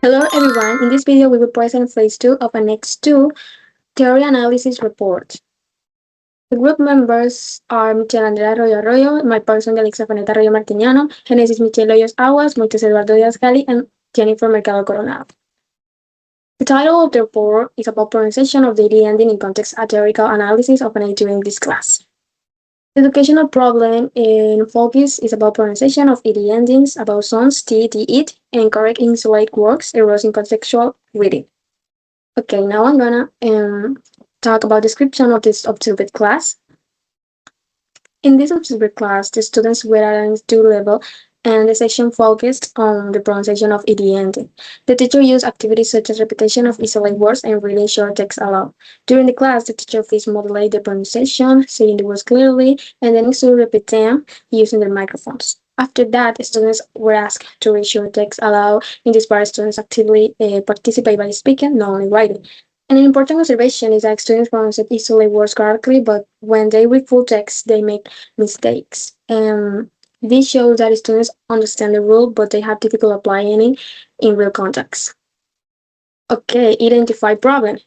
Hello everyone, in this video we will present phase 2 of an X2 theory analysis report. The group members are Michelle Andrea Arroyo Arroyo, my person Delixa Faneta Arroyo Martiniano, Genesis Michelle Hoyos Aguas, Moises Eduardo Díaz Gali, and Jennifer Mercado Coronado. The title of the report is about pronunciation of the ED ending in context a theoretical analysis of an A during this class. The educational problem in focus is about pronunciation of ED endings, about sounds T, D, it, and correct insulate works, erasing contextual reading. Okay, now I'm gonna talk about description of this observed class. In this observed class, the students were at a 2 level and the section focused on the pronunciation of ED ending. The teacher used activities such as repetition of isolated words and reading short text aloud. During the class, the teacher first modulated the pronunciation, saying the words clearly, and then used to repeat them using their microphones. After that, students were asked to read short text aloud. In this part, students actively participate by speaking, not only writing. And an important observation is that students pronounce isolated words correctly, but when they read full text, they make mistakes. This shows that students understand the rule, but they have difficulty applying it in real context. Okay, identify problem.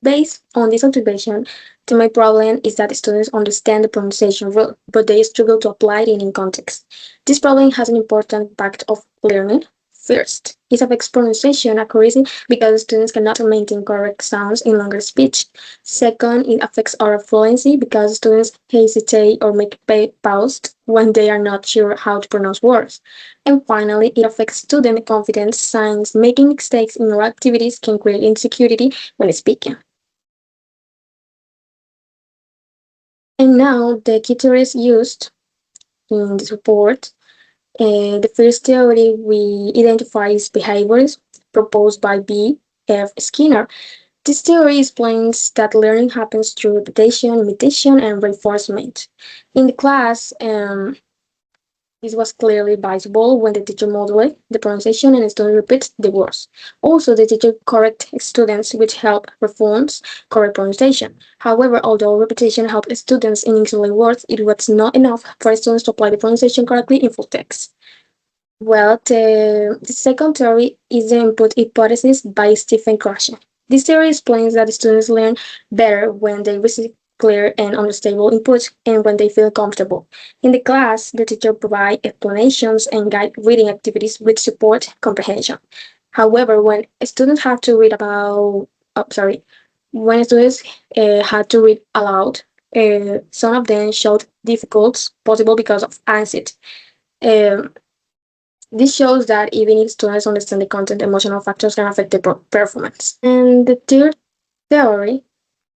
Based on this observation, the main problem is that students understand the pronunciation rule, but they struggle to apply it in context. This problem has an important impact of learning. First, it affects pronunciation accuracy because students cannot maintain correct sounds in longer speech. Second, it affects oral fluency because students hesitate or make pauses when they are not sure how to pronounce words. And finally, it affects student confidence since making mistakes in oral activities can create insecurity when speaking. And now the key theories used in this report. The first theory we identify is behaviors proposed by B. F. Skinner. This theory explains that learning happens through repetition, imitation, and reinforcement. In the class, this was clearly visible when the teacher modulated the pronunciation and the student repeats the words. Also, the teacher corrects students, which help reforms correct pronunciation. However, although repetition helped students in isolated words, it was not enough for students to apply the pronunciation correctly in full text. Well, the second theory is the input hypothesis by Stephen Krashen. This theory explains that students learn better when they receive clear and understandable input and when they feel comfortable. In the class, the teacher provides explanations and guide reading activities which support comprehension. However, when students had to read aloud, some of them showed difficulties possible because of anxiety. Um, this shows that even if students understand the content, emotional factors can affect their performance. And the third theory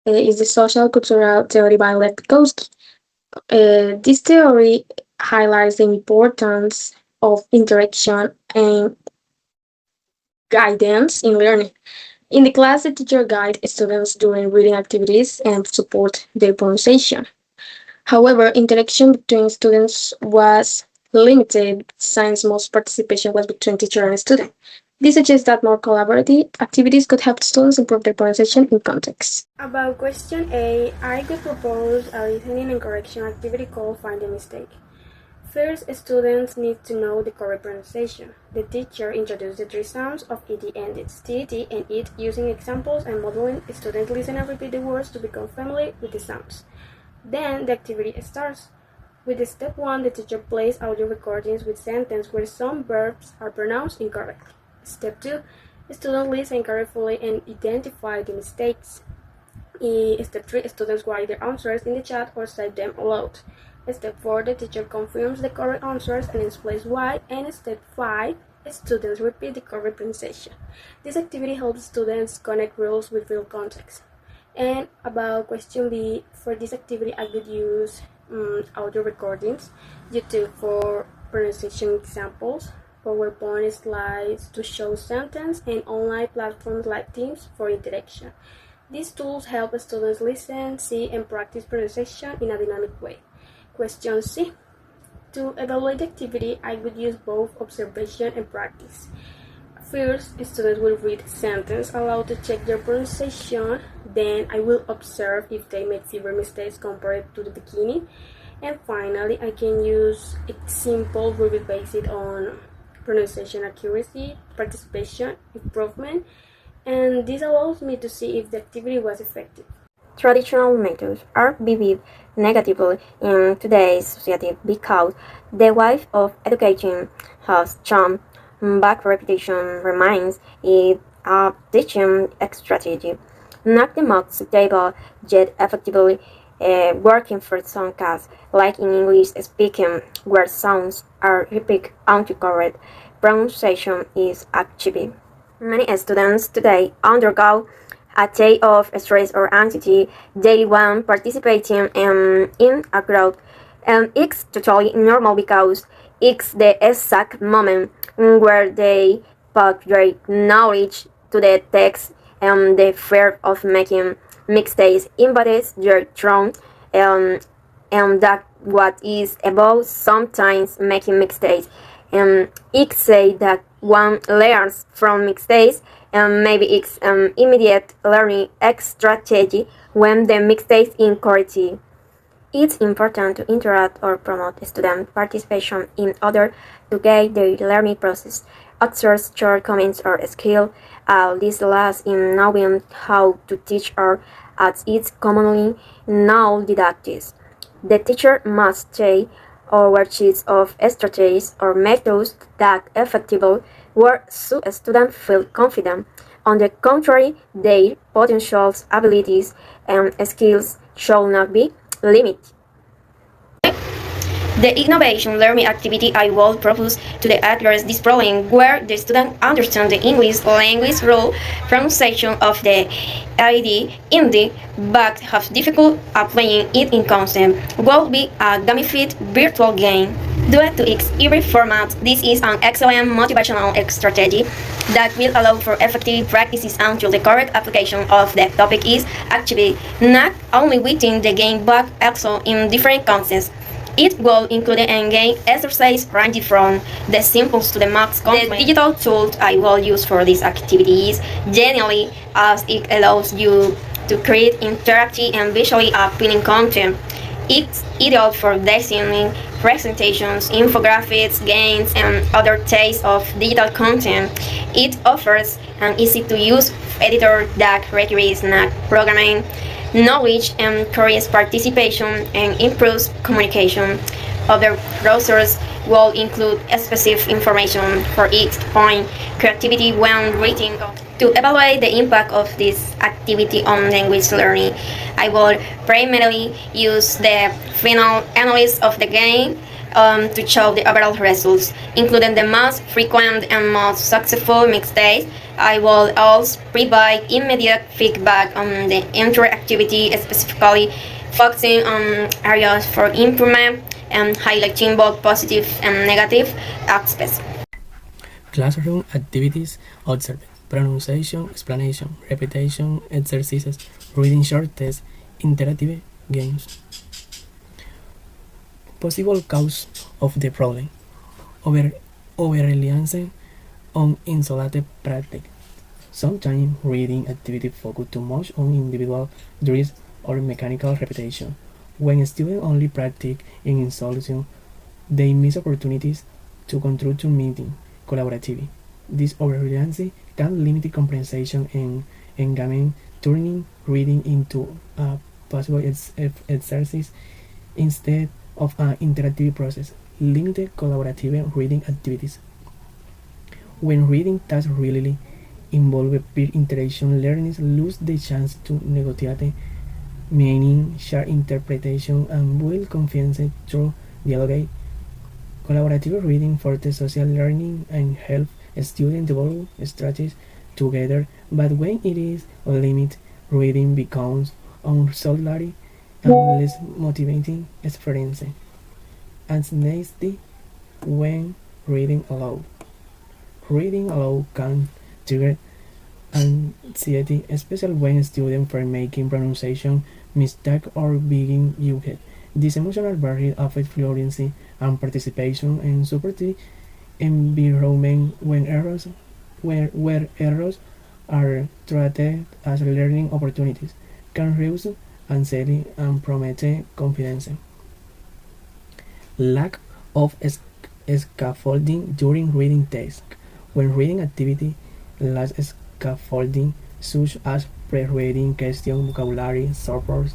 is the social cultural theory by Lev Vygotsky. This theory highlights the importance of interaction and guidance in learning. In the class, the teacher guides students during reading activities and support their pronunciation. However, interaction between students was limited since most participation was between teacher and student. This suggests that more collaborative activities could help students improve their pronunciation in context. About question A, I could propose a listening and correction activity called Find the Mistake. First, students need to know the correct pronunciation. The teacher introduced the 3 sounds of ed endings, t, t, and it, using examples and modeling. Students listen and repeat the words to become familiar with the sounds. Then the activity starts. With step 1, the teacher plays audio recordings with sentences where some verbs are pronounced incorrectly. Step 2, students listen carefully and identify the mistakes. In step 3, students write their answers in the chat or say them aloud. Step 4, the teacher confirms the correct answers and explains why. And step 5, students repeat the correct pronunciation. This activity helps students connect rules with real context. And about question B, for this activity I would use audio recordings, YouTube for pronunciation examples, PowerPoint slides to show sentence, and online platforms like Teams for interaction. These tools help students listen, see, and practice pronunciation in a dynamic way. Question C. To evaluate the activity, I would use both observation and practice. First, students will read sentence aloud to check their pronunciation. Then I will observe if they make fewer mistakes compared to the beginning. And finally, I can use a simple rubric based on pronunciation accuracy, participation, improvement, and this allows me to see if the activity was effective. Traditional methods are viewed negatively in today's society because the way of education has changed, but repetition remains it a teaching strategy, not the most suitable yet effectively working for some cases, like in English speaking, where sounds are repeated autocorrect, pronunciation is achieved. Many students today undergo a state of stress or anxiety daily when participating in a crowd. And it's totally normal because it's the exact moment where they put their knowledge to the text and the fear of making mistakes embodies their throne and that what is about sometimes making mistakes. It say that one learns from mistakes and maybe it's immediate learning strategy when the mistakes incorrect. It's important to interact or promote student participation in order to guide the learning process. Observe shortcomings or skill. This lasts in knowing how to teach or, as it's commonly known, didactics. The teacher must say worksheets of strategies or methods that effectively work so students feel confident. On the contrary, their potentials, abilities, and skills should not be limited. The innovation learning activity I will propose to address this problem where the student understands the English language rule pronunciation of the ID in the but have difficult applying it in concept will be a gamified virtual game. Due to its every format, this is an excellent motivational strategy that will allow for effective practices until the correct application of the topic is achieved, not only within the game but also in different contexts. It will include an game exercise ranging from the simplest to the max complex. The digital tool I will use for this activity is genially as it allows you to create interactive and visually appealing content. It's ideal for designing presentations, infographics, games, and other types of digital content. It offers an easy-to-use editor that requires not programming knowledge and encourages participation and improves communication. Other browsers will include specific information for each point, creativity when reading. To evaluate the impact of this activity on language learning, I will primarily use the final analysis of the game to show the overall results, including the most frequent and most successful mistakes. I will also provide immediate feedback on the entire activity, specifically focusing on areas for improvement and highlighting both positive and negative aspects. Classroom activities observed. Pronunciation, explanation, repetition, exercises, reading short tests, interactive games. Possible cause of the problem: over-reliance on isolated practice. Sometimes reading activity focus too much on individual drills or mechanical repetition. When students only practice in isolation, they miss opportunities to contribute to meeting collaboratively. This over-reliance can limit comprehension and engagement, turning reading into a possible exercise instead of an interactive process. Limited collaborative reading activities. When reading tasks really involve peer interaction, learners lose the chance to negotiate meaning, share interpretation, and build confidence through dialogue. Collaborative reading fosters social learning and helps students develop strategies together, but when it is limited, reading becomes unsolitary and less motivating experience. And next, when reading aloud. Reading aloud can trigger anxiety, especially when students are making pronunciation mistakes or being used. This emotional barrier affects fluency and participation and supportive environment where errors are treated as learning opportunities can reduce anxiety and promote confidence. Lack of Scaffolding during reading tasks. When reading activity lacks scaffolding such as pre-reading question, vocabulary, support,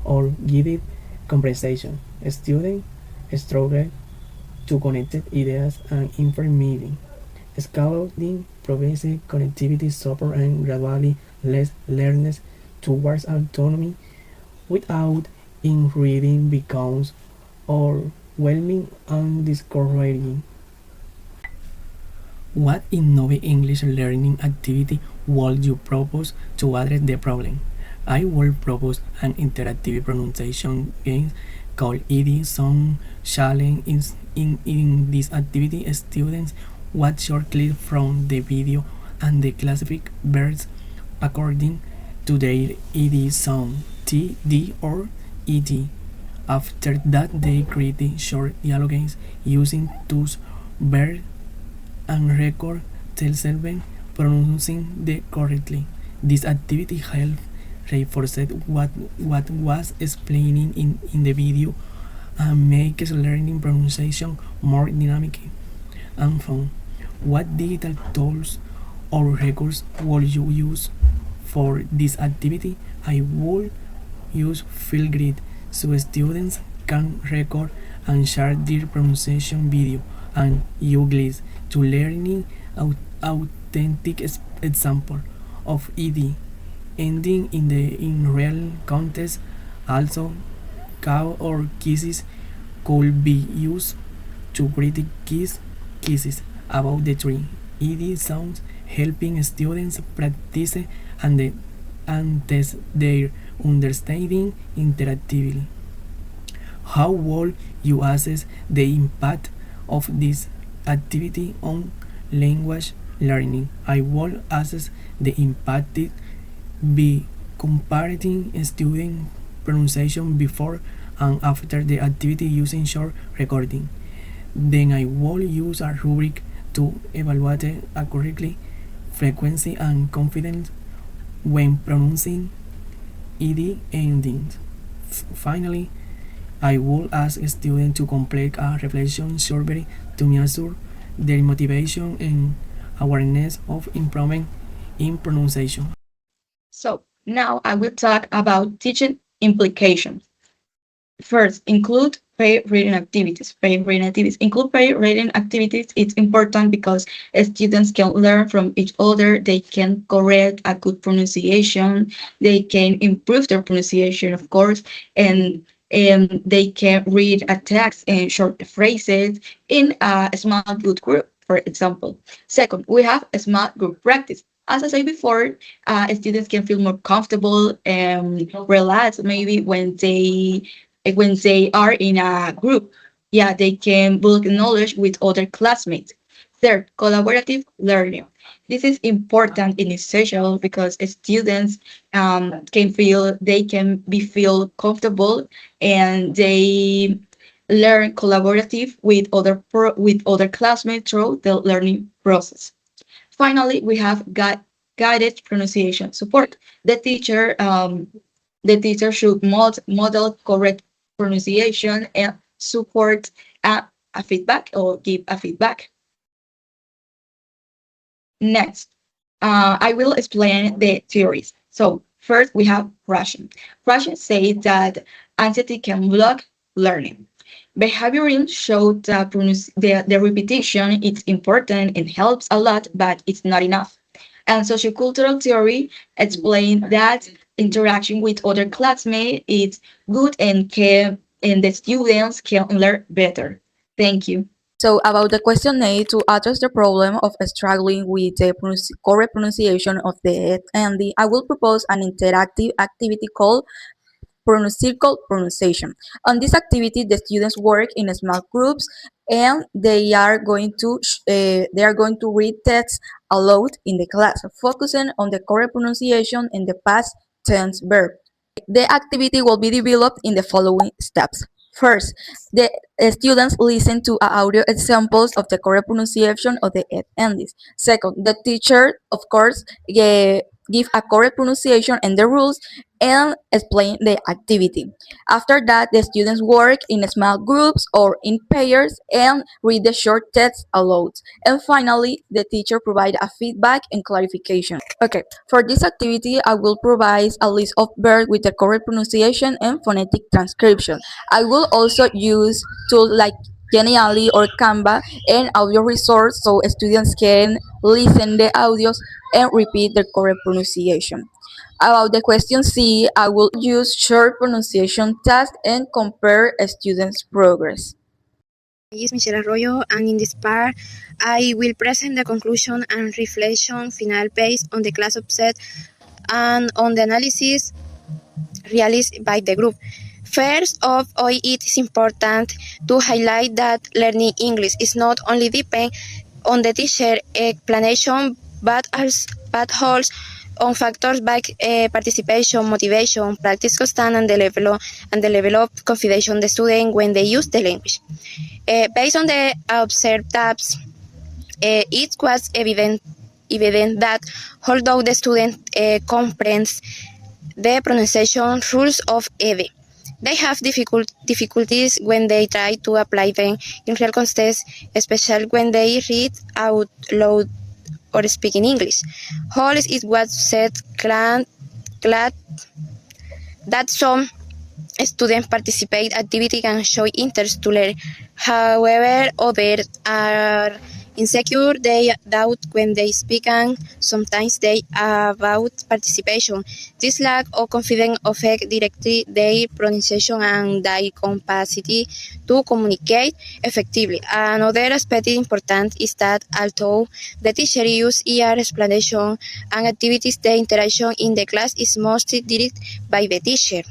or guided conversation, students struggle to connect ideas and information. Scaffolding provides connectivity support and gradually leads learners towards autonomy without in reading becomes overwhelming and discouraging. What innovative English learning activity would you propose to address the problem? I would propose an interactive pronunciation game called ED Song Challenge. In this activity, students watch short clips from the video and they classify verbs according to their ED sound, T, D, or ED. After that, they create short dialogues using those verbs and record themselves pronouncing the correctly. This activity helps reinforce what was explained in the video and makes learning pronunciation more dynamic and fun. What digital tools or records would you use for this activity? I would use field grid so students can record and share their pronunciation video and use to learning authentic example of ED ending in real context. Also, cow or kisses could be used to critique kisses about the tree. ED sounds helping students practice and test their understanding interactively. How would you assess the impact of this activity on language learning? I would assess the impact by comparing student pronunciation before and after the activity using short recording. Then I will use a rubric to evaluate accurately frequency and confidence when pronouncing ed endings. Finally, I will ask students to complete a reflection survey to measure their motivation and awareness of improvement in pronunciation. So now I will talk about teaching implications. First, include pair reading activities. Pair reading activities. Include pair reading activities. It's important because students can learn from each other. They can correct a good pronunciation. They can improve their pronunciation, of course, and they can read a text and short phrases in a small good group, for example. Second, we have a small group practice. As I said before, students can feel more comfortable and relaxed maybe when they are in a group. Yeah, they can build knowledge with other classmates. Third, collaborative learning. This is important in this session because students can feel they can be feel comfortable and they learn collaborative with with other classmates through the learning process. Finally, we have guided pronunciation support. The teacher should model correct pronunciation and support a feedback or give a feedback. Next, I will explain the theories. So first we have Russian. Russian says that anxiety can block learning. Behaviorism showed that the repetition is important and helps a lot, but it's not enough. And sociocultural theory explained that interaction with other classmates is good and the students can learn better. Thank you. So about the question A, to address the problem of struggling with the correct pronunciation of the ending, I will propose an interactive activity called circle pronunciation. On this activity, the students work in small groups and they are going to read text aloud in the class, focusing on the correct pronunciation in the past tense verb. The activity will be developed in the following steps. First, the students listen to audio examples of the correct pronunciation of the endings. Second, the teacher, of course, give a correct pronunciation and the rules, and explain the activity. After that, the students work in small groups or in pairs and read the short text aloud. And finally, the teacher provides a feedback and clarification. Okay, for this activity, I will provide a list of verbs with the correct pronunciation and phonetic transcription. I will also use tools like Genially or Canva and audio resource so students can listen the audios and repeat the correct pronunciation. About the question C, I will use short pronunciation tasks and compare students' progress. My name is Michelle Arroyo, and in this part, I will present the conclusion and reflection final based on the class object and on the analysis realized by the group. First of all, it is important to highlight that learning English is not only depend on the teacher explanation, but also on factors like participation, motivation, practice constant, and the level of confidence the student when they use the language. Based on the observed tabs, it was evident that although the student comprehends the pronunciation rules of ED, they have difficulties when they try to apply them in real contexts, especially when they read out loud or speak in English. All it was said glad that some students participate activity and show interest to learn. However, others are insecure, they doubt when they speak, and sometimes they about participation. This lack of confidence affects directly their pronunciation and their capacity to communicate effectively. Another aspect important is that although the teacher uses ER explanation and activities, the interaction in the class is mostly direct by the teacher.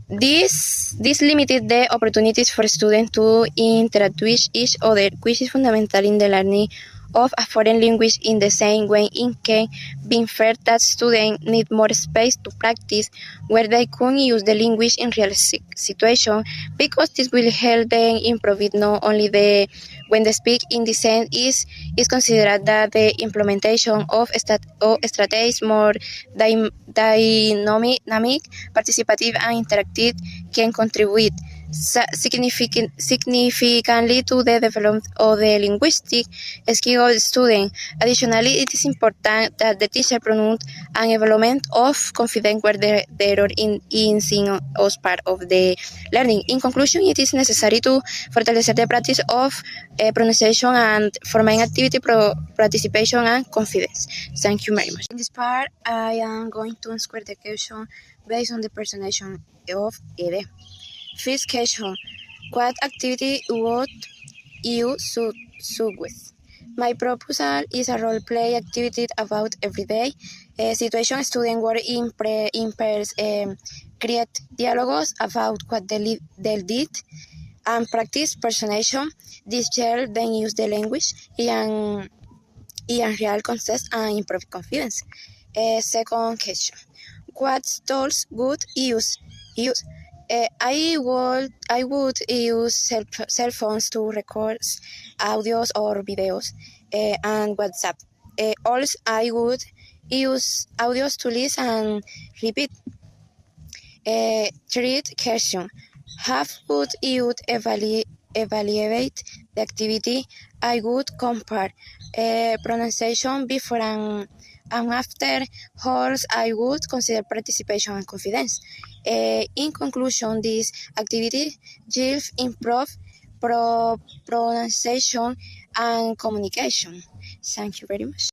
This limited the opportunities for students to interact with each other, which is fundamental in the learning of a foreign language. In the same way, it can be inferred that students need more space to practice where they can use the language in real situations, because this will help them improve it not only when they speak. In this sense, is considered that the implementation of strategies more dynamic, participative, and interactive can contribute significantly to the development of the linguistic skill of the student. Additionally, it is important that the teacher promote an development of confidence where the error in seen as part of the learning. In conclusion, it is necessary to fortalecer the practice of pronunciation and formal activity participation and confidence. Thank you very much. In this part, I am going to answer the question based on the presentation of ED. First question: what activity would you suggest? My proposal is a role-play activity about everyday situation. Students work in pairs, create dialogues about what they did, and practice personation. This year, then use the language in real context and improve confidence. Second question: what tools would you use? I would use cell phones to record audios or videos, and WhatsApp. Also, I would use audios to listen and repeat. Third question: how would you evaluate the activity? I would compare pronunciation before and after. Horse, I would consider participation and confidence. In conclusion, this activity will improve pronunciation and communication. Thank you very much.